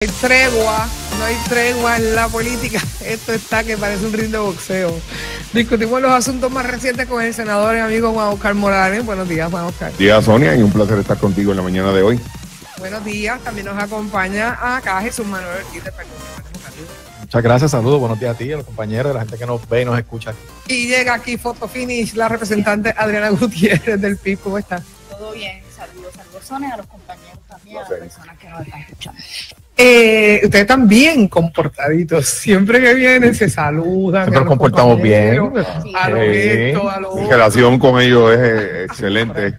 No hay tregua en la política. Esto está que parece un ring de boxeo. Discutimos los asuntos más recientes con el senador y amigo Juan Oscar Morales. Buenos días, Juan Oscar. Buenos días, Sonia, y un placer estar contigo en la mañana de hoy. Buenos días. También nos acompaña acá Jesús Manuel Ortiz de Partido Democrático. Muchas gracias, saludos, buenos días a ti, a los compañeros, a la gente que nos ve y nos escucha. Y llega aquí Photo Finish, la representante Adriana Gutiérrez del PIB. ¿Cómo estás? Todo bien, saludos, Sonia, a los compañeros también, a las personas que nos están escuchando. Ustedes están bien comportaditos. Siempre que vienen se saludan. Siempre nos comportamos bien. A lo esto, a lo otro. Mi relación con ellos es excelente.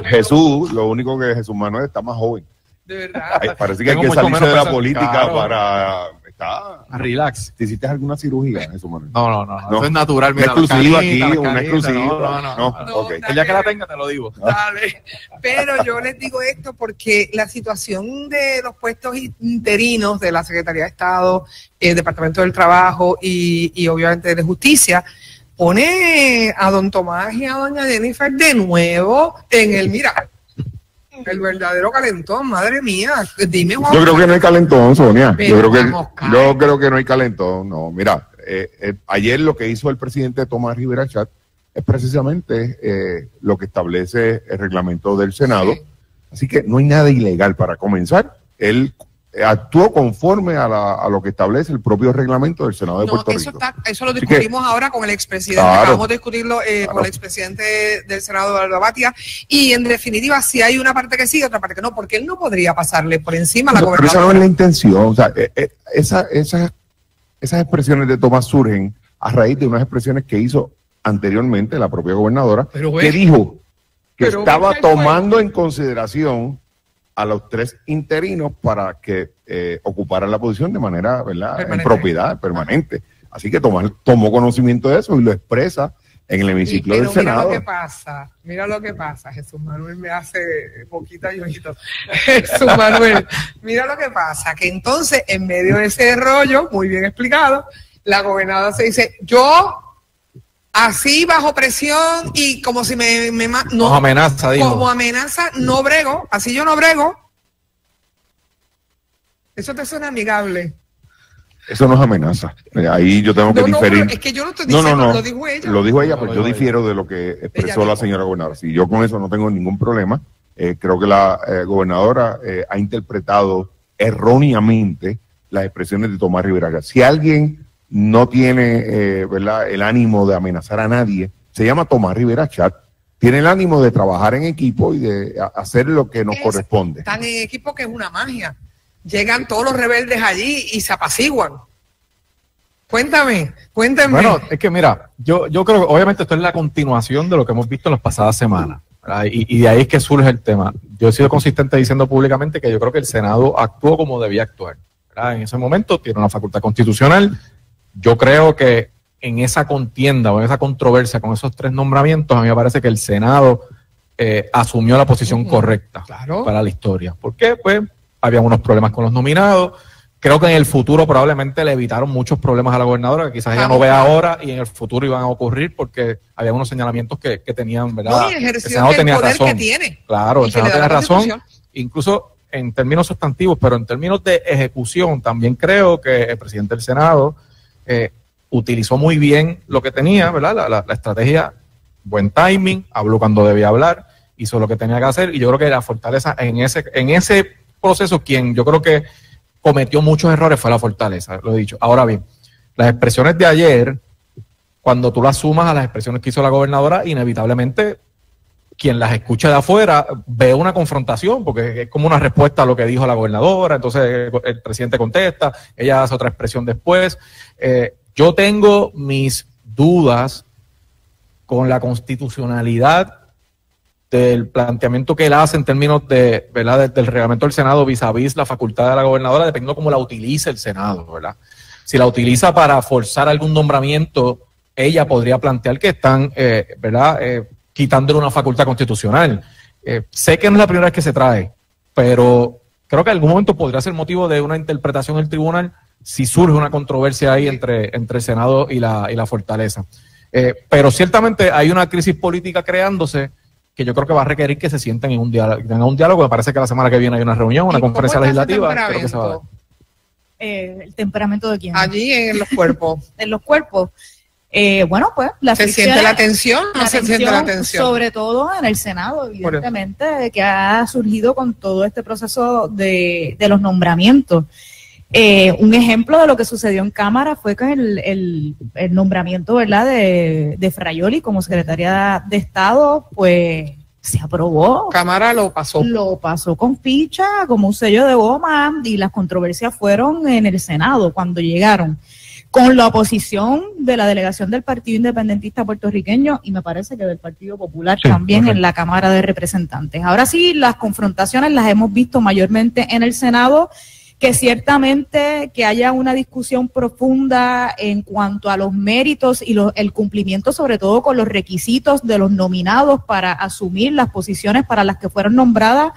Jesús, lo único que Jesús Manuel está más joven. De verdad. Parece que hay que salirse de la política, claro, para... Relax. ¿Te hiciste alguna cirugía, Jesús Manuel? No. Eso es natural. Una exclusiva aquí, una exclusiva. No. Okay. El día que la tenga te lo digo. Dale. Pero yo les digo esto porque la situación de los puestos interinos de la Secretaría de Estado, el Departamento del Trabajo y obviamente de Justicia pone a don Tomás y a doña Jennifer de nuevo en el el verdadero calentón. Madre mía, dime, Juan. Yo creo que no hay calentón, Sonia. Pero yo creo que no hay calentón. No, mira, ayer lo que hizo el presidente Tomás Rivera Chat es precisamente lo que establece el reglamento del Senado. Sí. Así que no hay nada ilegal para comenzar. Él actuó conforme a lo que establece el propio reglamento del Senado de Puerto Rico. Eso lo discutimos ahora con el expresidente. Claro. Acabamos de discutirlo con el expresidente del Senado, Eduardo Batia, y en definitiva, si hay una parte que sí, otra parte que no, porque él no podría pasarle por encima a la gobernadora. Pero esa no es la intención. O sea, esas expresiones de Tomás surgen a raíz de unas expresiones que hizo anteriormente la propia gobernadora, que dijo que estaba tomando en consideración a los tres interinos para que ocuparan la posición de manera, ¿verdad?, en propiedad permanente. Así que tomó conocimiento de eso y lo expresa en el hemiciclo del Senado. Mira lo que pasa, Jesús Manuel me hace poquita yoyito. Jesús Manuel, mira lo que pasa, que entonces en medio de ese rollo, muy bien explicado, la gobernadora se dice, yo así bajo presión y como si nos amenaza, digo. Como amenaza, no brego, así yo no brego. Eso te suena amigable. Eso no es amenaza. Ahí yo tengo que diferir. Es que yo no estoy diciendo, lo dijo ella. Lo dijo ella, pero yo difiero de lo que expresó la señora gobernadora. Si yo con eso no tengo ningún problema. Creo que la gobernadora ha interpretado erróneamente las expresiones de Tomás Rivera. Si alguien no tiene ¿verdad?, el ánimo de amenazar a nadie, se llama Tomás Rivera Chat, tiene el ánimo de trabajar en equipo y de hacer lo que nos corresponde. Están en equipo, que es una magia. Llegan todos los rebeldes allí y se apaciguan. Cuéntame. Bueno, es que mira, yo creo que obviamente esto es la continuación de lo que hemos visto en las pasadas semanas, y de ahí es que surge el tema. Yo he sido consistente diciendo públicamente que yo creo que el Senado actuó como debía actuar, ¿verdad? En ese momento tiene una facultad constitucional. Yo creo que en esa contienda o en esa controversia con esos tres nombramientos, a mí me parece que el Senado asumió la posición correcta para la historia. ¿Por qué? Pues había unos problemas con los nominados. Creo que en el futuro probablemente le evitaron muchos problemas a la gobernadora, que quizás ella no vea ahora y en el futuro iban a ocurrir porque había unos señalamientos que tenían, ¿verdad? No, y ejerció el poder razón. Que tiene. Claro, el Senado tenía razón. Incluso en términos sustantivos, pero en términos de ejecución, también creo que el presidente del Senado utilizó muy bien lo que tenía, ¿verdad? La estrategia, buen timing, habló cuando debía hablar, hizo lo que tenía que hacer, y yo creo que la fortaleza en ese proceso, quien yo creo que cometió muchos errores fue la Fortaleza, lo he dicho. Ahora bien, las expresiones de ayer, cuando tú las sumas a las expresiones que hizo la gobernadora, inevitablemente quien las escucha de afuera ve una confrontación, porque es como una respuesta a lo que dijo la gobernadora, entonces el presidente contesta, ella hace otra expresión después. Yo tengo mis dudas con la constitucionalidad del planteamiento que él hace en términos de, ¿verdad?, del reglamento del Senado vis a vis la facultad de la gobernadora, dependiendo de cómo la utilice el Senado, ¿verdad? Si la utiliza para forzar algún nombramiento, ella podría plantear que están, ¿verdad?, quitándole una facultad constitucional. Sé que no es la primera vez que se trae, pero creo que en algún momento podría ser motivo de una interpretación del tribunal si surge una controversia ahí entre el Senado y la Fortaleza. Pero ciertamente hay una crisis política creándose que yo creo que va a requerir que se sienten en un diálogo. Me parece que la semana que viene hay una reunión, una conferencia legislativa. Creo que se va a dar. el temperamento de quién. Allí en los cuerpos. En los cuerpos. Bueno, pues ¿Se siente la tensión? ¿No se siente la tensión? Sobre todo en el Senado, evidentemente, que ha surgido con todo este proceso de los nombramientos. Un ejemplo de lo que sucedió en Cámara fue con el nombramiento, ¿verdad?, de Fraioli como secretaria de Estado, pues se aprobó. Cámara lo pasó. Lo pasó con ficha, como un sello de goma, y las controversias fueron en el Senado cuando llegaron, con la oposición de la delegación del Partido Independentista Puertorriqueño y me parece que del Partido Popular también en la Cámara de Representantes. Ahora sí, las confrontaciones las hemos visto mayormente en el Senado, que ciertamente que haya una discusión profunda en cuanto a los méritos y el cumplimiento, sobre todo con los requisitos de los nominados para asumir las posiciones para las que fueron nombradas,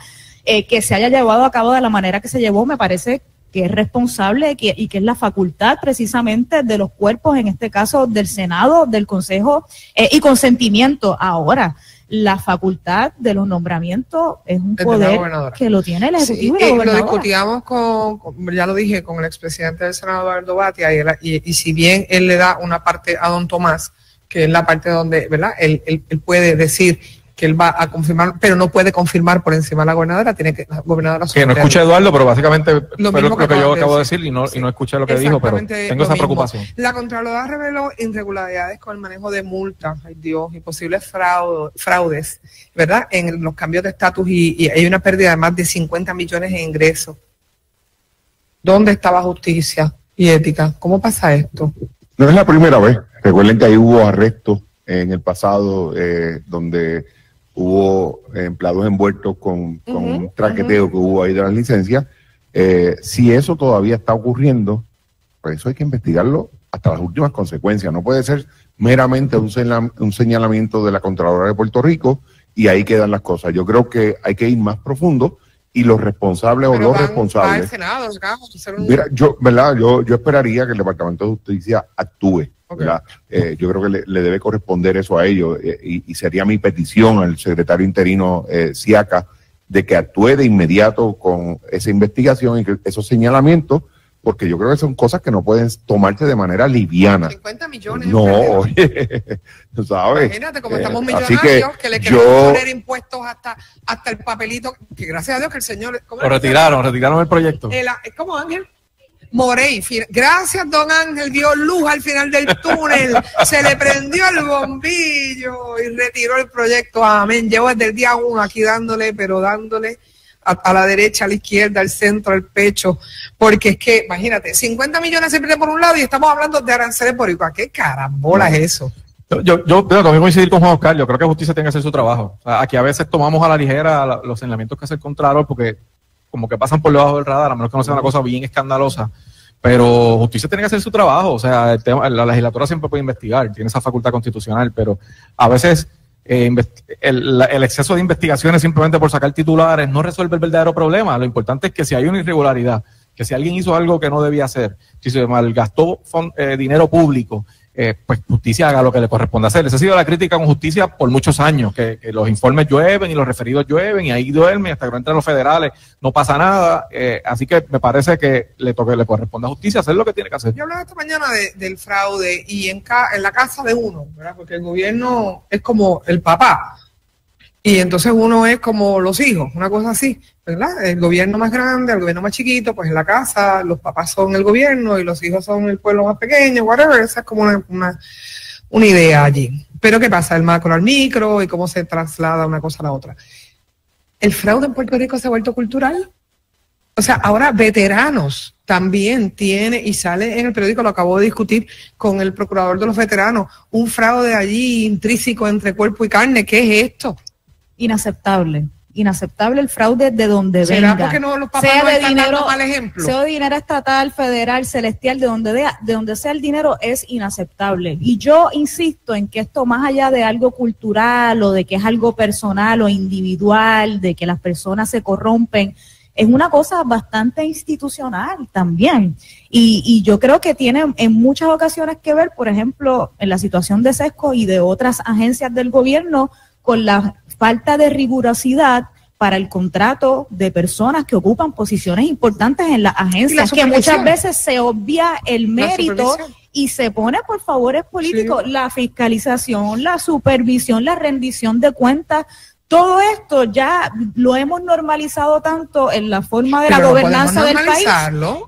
que se haya llevado a cabo de la manera que se llevó, me parece que es responsable y que es la facultad precisamente de los cuerpos, en este caso del Senado, del Consejo y consentimiento. Ahora, la facultad de los nombramientos es un poder que lo tiene el Ejecutivo y la gobernadora. Lo discutíamos ya lo dije, con el expresidente del Senado, Eduardo Batia, y si bien él le da una parte a don Tomás, que es la parte donde, ¿verdad?, él puede decir que él va a confirmar, pero no puede confirmar por encima de la gobernadora, tiene que la gobernadora... Que no escuché a Eduardo, pero básicamente fue lo que yo acabo de decir y no escuché lo que dijo, pero tengo esa preocupación. La Contralora reveló irregularidades con el manejo de multas, ay Dios, y posibles fraudes, ¿verdad?, en los cambios de estatus y hay una pérdida de más de 50 millones en ingresos. ¿Dónde estaba justicia y ética? ¿Cómo pasa esto? No es la primera vez. Recuerden que ahí hubo arrestos en el pasado donde hubo empleados envueltos con un traqueteo que hubo ahí de las licencias. Si eso todavía está ocurriendo, pues eso hay que investigarlo hasta las últimas consecuencias. No puede ser meramente un señalamiento de la Contralora de Puerto Rico y ahí quedan las cosas. Yo creo que hay que ir más profundo y los responsables o los responsables... Senado, mira, yo esperaría que el Departamento de Justicia actúe. Yo creo que le debe corresponder eso a ellos y sería mi petición al secretario interino Siaka de que actúe de inmediato con esa investigación y que esos señalamientos, porque yo creo que son cosas que no pueden tomarse de manera liviana. 50 millones. No, oye, tú sabes. Imagínate cómo estamos millonarios, que le queremos poner impuestos hasta el papelito, que gracias a Dios que el señor... Lo retiraron el proyecto. ¿Cómo, Ángel? Morey, gracias don Ángel, dio luz al final del túnel, se le prendió el bombillo y retiró el proyecto, amén. Llevo desde el día 1 aquí dándole a la derecha, a la izquierda, al centro, al pecho, porque es que, imagínate, 50 millones se pierde por un lado y estamos hablando de aranceles por igual. ¿Qué carambola es eso? Yo tengo que coincidir con Juan Oscar. Yo creo que justicia tiene que hacer su trabajo. O sea, aquí a veces tomamos a la ligera los señalamientos que hace el Contralor porque como que pasan por debajo del radar, a menos que no sea una cosa bien escandalosa, pero justicia tiene que hacer su trabajo. O sea, la legislatura siempre puede investigar, tiene esa facultad constitucional, pero a veces el exceso de investigaciones simplemente por sacar titulares no resuelve el verdadero problema. Lo importante es que si hay una irregularidad, que si alguien hizo algo que no debía hacer, si se malgastó dinero público, pues justicia haga lo que le corresponde hacer. Esa ha sido la crítica con justicia por muchos años, que los informes llueven y los referidos llueven y ahí duermen hasta que no entran los federales, no pasa nada. Así que me parece que le corresponde a justicia hacer lo que tiene que hacer. Yo hablaba esta mañana del fraude y en la casa de uno, ¿verdad? Porque el gobierno es como el papá y entonces uno es como los hijos, una cosa así, ¿verdad? El gobierno más grande, el gobierno más chiquito, pues en la casa los papás son el gobierno y los hijos son el pueblo más pequeño, whatever. Esa es como una idea allí. Pero ¿qué pasa? El macro al micro y cómo se traslada una cosa a la otra. El fraude en Puerto Rico se ha vuelto cultural. O sea, ahora veteranos también tiene, y sale en el periódico, lo acabo de discutir con el procurador de los veteranos, un fraude allí intrínseco entre cuerpo y carne. ¿Qué es esto? Inaceptable el fraude de donde venga. ¿Será porque los papás no están dando mal ejemplo? Sea de dinero estatal, federal, celestial, de donde sea el dinero, es inaceptable. Y yo insisto en que esto, más allá de algo cultural o de que es algo personal o individual, de que las personas se corrompen, es una cosa bastante institucional también. Y yo creo que tiene en muchas ocasiones que ver, por ejemplo, en la situación de SESCO y de otras agencias del gobierno, con la falta de rigurosidad para el contrato de personas que ocupan posiciones importantes en las agencias, que muchas veces se obvia el mérito y se pone por favores políticos, la fiscalización, la supervisión, la rendición de cuentas. Todo esto ya lo hemos normalizado tanto en la forma de la gobernanza del país.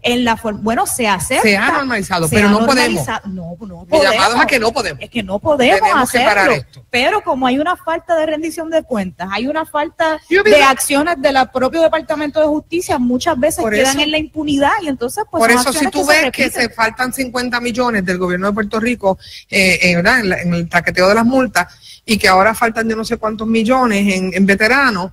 En la bueno, se acepta. Se ha normalizado, pero no podemos. No podemos. Mi llamado es a que no podemos. Es que no podemos hacerlo. Pero como hay una falta de rendición de cuentas, hay una falta de acciones del propio Departamento de Justicia, muchas veces quedan en la impunidad y entonces pues por eso si tú ves que se faltan 50 millones del gobierno de Puerto Rico en el traqueteo de las multas y que ahora faltan yo no sé cuántos millones en veteranos,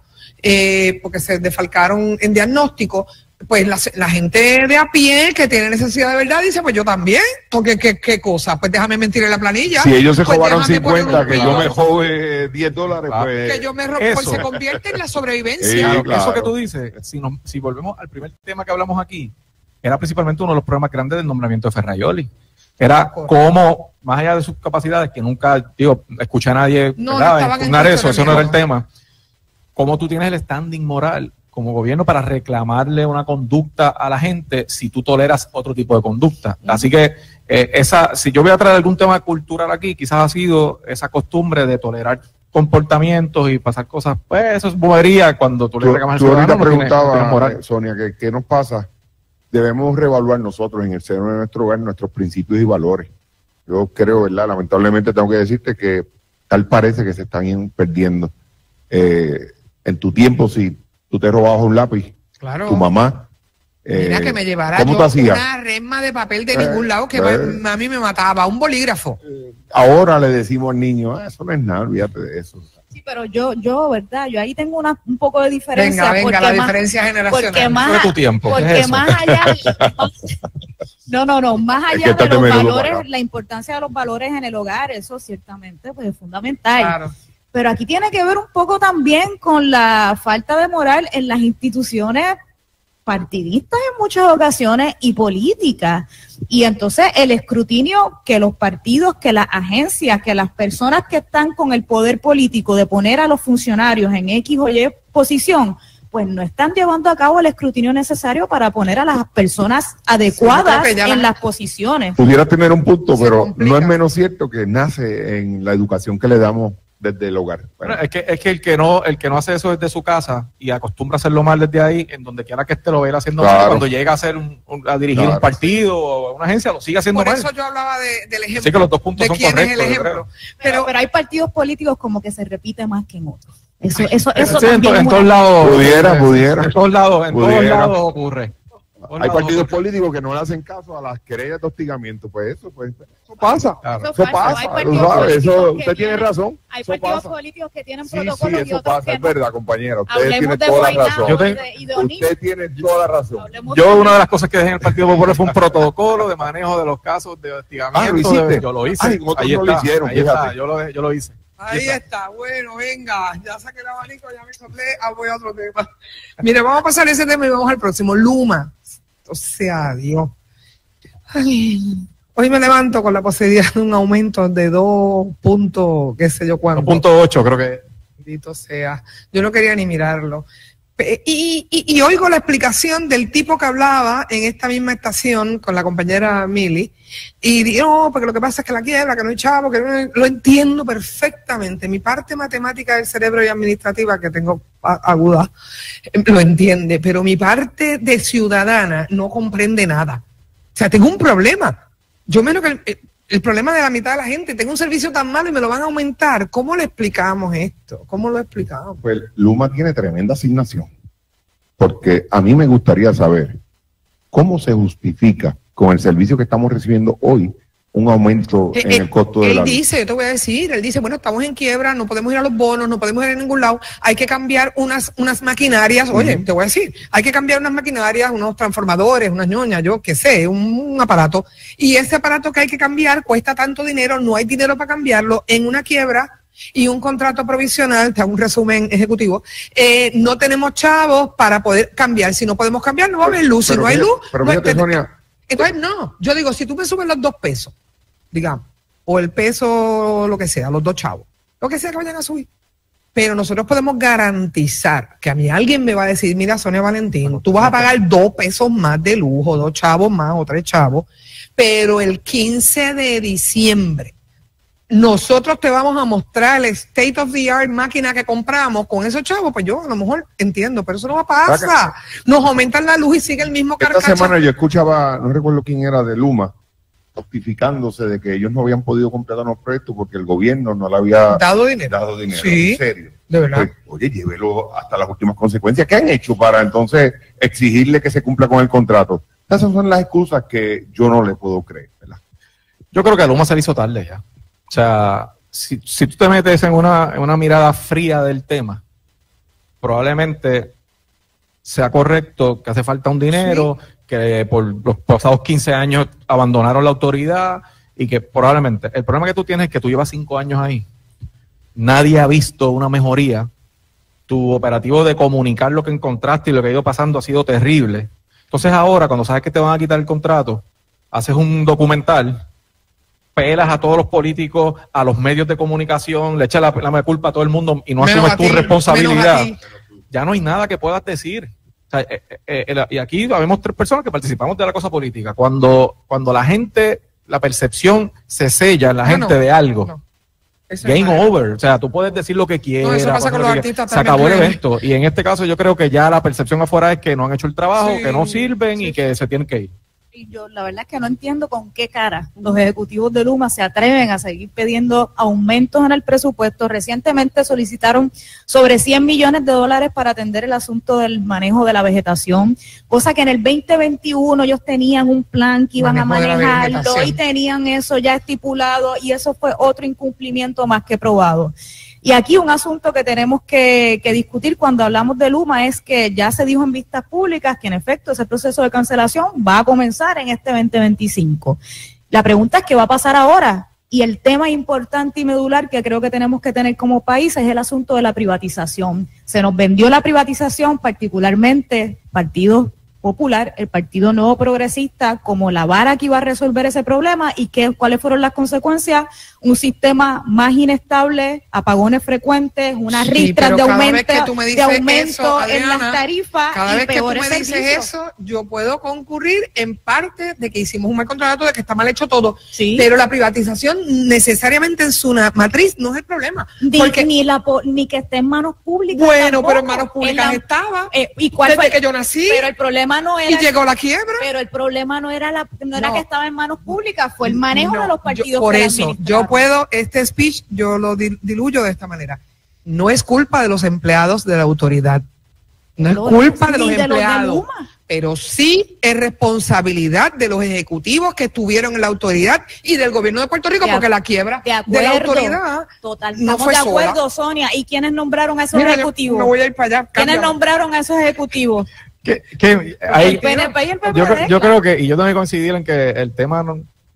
porque se defalcaron en diagnóstico, pues la gente de a pie que tiene necesidad de verdad dice, pues yo también, porque qué cosa, pues déjame mentir en la planilla. Si ellos se robaron 50, que yo me jove $10, pues... Que yo me robo, pues se convierte en la sobrevivencia. Sí, claro. Eso que tú dices, si volvemos al primer tema que hablamos aquí, era principalmente uno de los problemas grandes del nombramiento de Ferraioli. Era cómo, más allá de sus capacidades, que nunca, escuché a nadie impugnar eso no era el tema, cómo tú tienes el standing moral como gobierno para reclamarle una conducta a la gente si tú toleras otro tipo de conducta. Así que si yo voy a traer algún tema cultural aquí, quizás ha sido esa costumbre de tolerar comportamientos y pasar cosas, pues eso es bobería cuando tú le reclamas al ciudadano. Tú ahorita preguntabas, Sonia, ¿qué nos pasa? Debemos reevaluar nosotros en el seno de nuestro hogar nuestros principios y valores. Yo creo, ¿verdad? Lamentablemente tengo que decirte que tal parece que se están perdiendo. En tu tiempo, si tú te robabas un lápiz, tu mamá... Mira que me llevara yo una resma de papel de ningún lado que a mí me mataba, un bolígrafo. Ahora le decimos al niño, eso no es nada, olvídate de eso. Sí, pero yo, ¿verdad? Yo ahí tengo un poco de diferencia. Venga, la diferencia generacional. Porque más, tu tiempo. Porque más allá... No, más allá de los valores, la importancia de los valores en el hogar, eso ciertamente pues, es fundamental. Claro. Pero aquí tiene que ver un poco también con la falta de moral en las instituciones partidistas en muchas ocasiones y políticas. Y entonces el escrutinio que los partidos, que las agencias, que las personas que están con el poder político de poner a los funcionarios en X o Y posición, pues no están llevando a cabo el escrutinio necesario para poner a las personas adecuadas en las posiciones. Pudiera tener un punto, pero no es menos cierto que nace en la educación que le damos desde el hogar. Bueno, es que el que no hace eso desde su casa y acostumbra a hacerlo mal desde ahí, en donde quiera que esté lo vea haciendo mal, cuando llega a hacer a dirigir un partido o una agencia, lo sigue haciendo mal. Por eso yo hablaba del ejemplo. Así que los dos puntos son correctos. Pero hay partidos políticos como que se repite más que en otros. Eso sí, en todos lados. Pudiera. En todos lados ocurre. Hay partidos políticos que no le hacen caso a las querellas de hostigamiento, pues eso pasa. Claro. Eso pasa, usted tiene razón. Hay partidos políticos que tienen protocolos y otros que no. Es verdad, compañera, usted tiene toda la razón. Usted tiene toda la razón. Una de las cosas que dejé en el Partido Popular fue un protocolo de manejo de los casos de hostigamiento. Yo lo hice. Ahí está, lo hicieron, está, yo lo hice. Ahí está, bueno, venga, ya saqué el abanico, ya me soplé, voy a otro tema. Mire, vamos a pasar ese tema y vamos al próximo. Luma. O sea, Dios. Ay, hoy me levanto con la posibilidad de un aumento de 2 puntos, qué sé yo cuánto. 2.8 creo que. Bendito sea. Yo no quería ni mirarlo. Y oigo la explicación del tipo que hablaba en esta misma estación con la compañera Mili. Y digo, no, porque lo que pasa es que la quiebra, que no hay chavo, que no, lo entiendo perfectamente. Mi parte matemática del cerebro y administrativa, que tengo aguda, lo entiende, pero mi parte de ciudadana no comprende nada. O sea, tengo un problema. Yo menos que el problema de la mitad de la gente, tengo un servicio tan malo y me lo van a aumentar. ¿Cómo le explicamos esto? ¿Cómo lo explicamos? Pues Luma tiene tremenda asignación, porque a mí me gustaría saber cómo se justifica con el servicio que estamos recibiendo hoy un aumento en el costo de la luz. Yo te voy a decir, él dice, bueno, estamos en quiebra, no podemos ir a los bonos, no podemos ir a ningún lado, hay que cambiar unas maquinarias, oye, te voy a decir, hay que cambiar unas maquinarias, unos transformadores, unas ñoñas, yo qué sé, un aparato, y ese aparato que hay que cambiar cuesta tanto dinero, no hay dinero para cambiarlo, en una quiebra y un contrato provisional, te hago un resumen ejecutivo, no tenemos chavos para poder cambiar, si no podemos cambiar no va a haber luz, si no hay luz, pero fíjate, Sonia, entonces no, yo digo, si tú me subes los 2 pesos, digamos, o el peso, lo que sea, los 2 chavos, lo que sea que vayan a subir, pero nosotros podemos garantizar que a mí alguien me va a decir, mira, Sonia Valentín, tú vas a pagar 2 pesos más de lujo, 2 chavos más o 3 chavos, pero el 15 de diciembre nosotros te vamos a mostrar el state of the art máquina que compramos con esos chavos, pues yo a lo mejor entiendo, pero eso no va a pasar. Nos aumentan la luz y sigue el mismo carcacha. Esta semana yo escuchaba, no recuerdo quién era, de Luma, justificándose de que ellos no habían podido completar los proyectos porque el gobierno no le había dado dinero. Sí, en serio. De verdad. Pues, oye, llévelo hasta las últimas consecuencias. ¿Qué han hecho para entonces exigirle que se cumpla con el contrato? Esas son las excusas que yo no le puedo creer, ¿verdad? Yo creo que a Luma se le hizo tarde ya. O sea, si tú te metes en una mirada fría del tema, probablemente sea correcto que hace falta un dinero, sí, que por los pasados 15 años abandonaron la autoridad y que probablemente, el problema que tú tienes es que tú llevas 5 años ahí, nadie ha visto una mejoría, tu operativo de comunicar lo que encontraste y lo que ha ido pasando ha sido terrible. Entonces ahora, cuando sabes que te van a quitar el contrato, haces un documental, pelas a todos los políticos, a los medios de comunicación, le echas la culpa a todo el mundo y no asumes tu responsabilidad. Ya no hay nada que puedas decir. O sea, y aquí habemos 3 personas que participamos de la cosa política. Cuando la gente, la percepción se sella en la gente de algo, game over. O sea, tú puedes decir lo que quieras. No, eso pasa con los artistas se acabó el evento. Y en este caso yo creo que ya la percepción afuera es que no han hecho el trabajo, que no sirven y que se tienen que ir. Y yo la verdad es que no entiendo con qué cara los ejecutivos de Luma se atreven a seguir pidiendo aumentos en el presupuesto. Recientemente solicitaron sobre $100 millones para atender el asunto del manejo de la vegetación, cosa que en el 2021 ellos tenían un plan que iban a manejarlo y tenían eso ya estipulado y eso fue otro incumplimiento más que probado. Y aquí un asunto que tenemos que discutir cuando hablamos de Luma es que ya se dijo en vistas públicas que en efecto ese proceso de cancelación va a comenzar en este 2025. La pregunta es qué va a pasar ahora. Y el tema importante y medular que creo que tenemos que tener como país es el asunto de la privatización. Se nos vendió la privatización, particularmente Partido Popular, el Partido Nuevo Progresista, como la vara que iba a resolver ese problema y cuáles fueron las consecuencias, un sistema más inestable, apagones frecuentes, unas ristras de aumento en las tarifas. Cada vez que tú me dices eso, yo puedo concurrir en parte de que hicimos un mal contrato, de que está mal hecho todo, pero la privatización necesariamente en su matriz no es el problema. Porque ni que esté en manos públicas. Bueno, tampoco, pero en manos públicas estaba. ¿Y cuál desde fue? Que yo nací. Pero el problema no era. Y llegó la quiebra. Pero el problema no era que estaba en manos públicas, fue el manejo de los partidos. Por eso, yo puedo, este speech, yo lo diluyo de esta manera. No es culpa de los empleados de la autoridad. No es culpa de los empleados. Pero sí es responsabilidad de los ejecutivos que estuvieron en la autoridad y del gobierno de Puerto Rico, porque la quiebra de la autoridad no fue sola. De acuerdo, Sonia. ¿Y quiénes nombraron a esos ejecutivos? Me voy a ir para allá. ¿Quiénes nombraron a esos ejecutivos? Yo creo que, y yo también coincidir en que el tema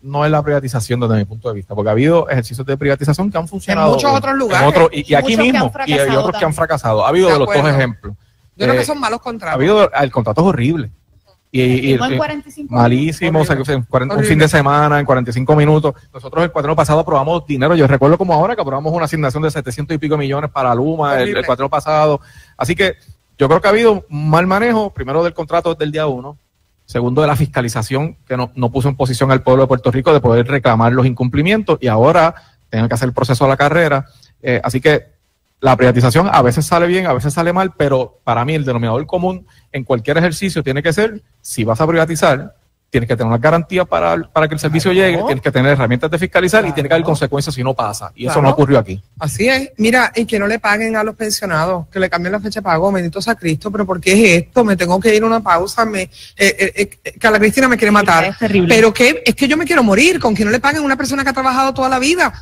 no es la privatización desde mi punto de vista, porque ha habido ejercicios de privatización que han funcionado en muchos otros lugares, y aquí mismo, y hay otros que han fracasado. Ha habido de los 2 ejemplos. Yo creo que son malos contratos. Ha habido, el contrato es horrible. Y malísimo, o sea, un fin de semana, en 45 minutos. Nosotros el cuatrienio pasado aprobamos dinero, yo recuerdo como ahora que aprobamos una asignación de 700 y pico millones para Luma, el cuatrienio pasado. Así que yo creo que ha habido un mal manejo, primero del contrato desde el día 1, segundo de la fiscalización que no puso en posición al pueblo de Puerto Rico de poder reclamar los incumplimientos y ahora tengan que hacer el proceso a la carrera. Así que la privatización a veces sale bien, a veces sale mal, pero para mí el denominador común en cualquier ejercicio tiene que ser, si vas a privatizar, tienes que tener una garantía para que el servicio llegue, tienes que tener herramientas de fiscalizar y tiene que haber consecuencias si no pasa. Y eso no ocurrió aquí. Así es. Mira, y que no le paguen a los pensionados, que le cambien la fecha de pago, bendito sea Cristo, pero ¿por qué es esto? Me tengo que ir a una pausa, Carla Cristina me quiere matar. Es terrible. Pero es que yo me quiero morir, con que no le paguen a una persona que ha trabajado toda la vida.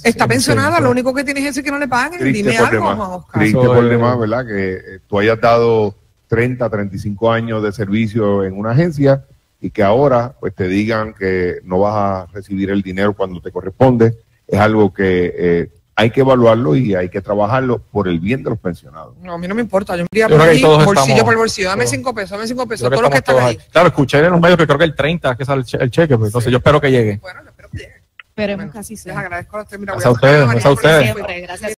Está pensionada, lo único que tienes es que no le paguen. Triste Dime algo, Juan Oscar. Triste por demás, ¿verdad? Que tú hayas dado 30, 35 años de servicio en una agencia y que ahora pues te digan que no vas a recibir el dinero cuando te corresponde. Es algo que hay que evaluarlo y hay que trabajarlo por el bien de los pensionados. No, a mí no me importa, yo me iría por ahí, bolsillo por bolsillo, dame 5 pesos, todos los que están ahí. Claro, escuché en los medios que creo que el 30 que sale el cheque, pues, entonces yo espero que llegue. Bueno, yo espero que llegue. Esperemos que así sea. Les agradezco a ustedes. Gracias a ustedes. Siempre, gracias.